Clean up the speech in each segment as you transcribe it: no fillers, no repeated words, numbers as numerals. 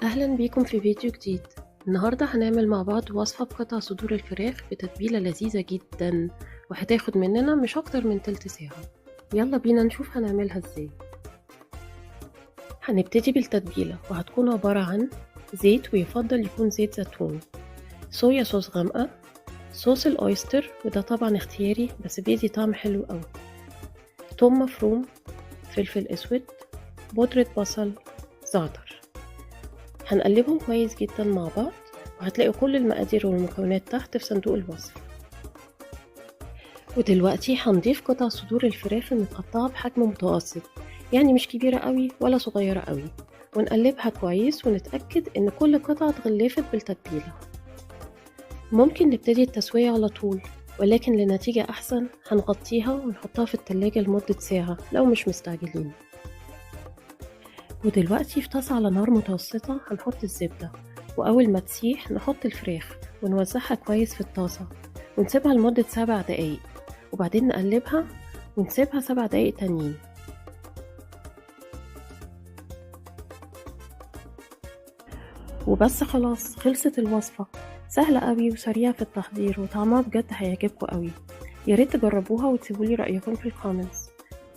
أهلا بيكم في فيديو جديد. النهاردة هنعمل مع بعض وصفة بقطع صدور الفراخ بتتبيلة لذيذة جدا، وهتاخد مننا مش أكتر من تلت ساعة. يلا بينا نشوف هنعملها ازاي. هنبتدي بالتتبيلة، وهتكون عبارة عن زيت، ويفضل يكون زيت زيتون، صويا صوص غامقة، صوص الأويستر وده طبعا اختياري بس بيدي طعم حلو قوي، توم مفروم، فلفل أسود، بودرة بصل، زعتر. هنقلبهم كويس جدا مع بعض، وهتلاقوا كل المقادير والمكونات تحت في صندوق الوصف. ودلوقتي هنضيف قطع صدور الفراخ المتقطعة بحجم متوسط، يعني مش كبيرة قوي ولا صغيرة قوي، ونقلبها كويس ونتأكد ان كل قطعة اتغلفت بالتتبيلة. ممكن نبتدي التسوية على طول، ولكن لنتيجة احسن هنغطيها ونحطها في التلاجة لمدة ساعة لو مش مستعجلين. ودلوقتي في طاسة على نار متوسطة هنحط الزبدة، وأول ما تسيح نحط الفراخ ونوزعها كويس في الطاسة، ونسيبها لمدة 7 دقايق، وبعدين نقلبها ونسيبها 7 دقايق تانيين. وبس خلاص، خلصت الوصفة. سهلة قوي وسريعة في التحضير، وطعمها بجد هيعجبكم قوي. ياريت تجربوها وتسيبولي رأيكم في الكومنتس.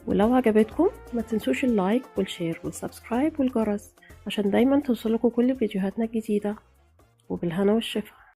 ولو عجبتكم ما تنسوش اللايك والشير والسبسكرايب والجرس عشان دايما توصلكوا كل فيديوهاتنا الجديدة. وبالهنا والشفا.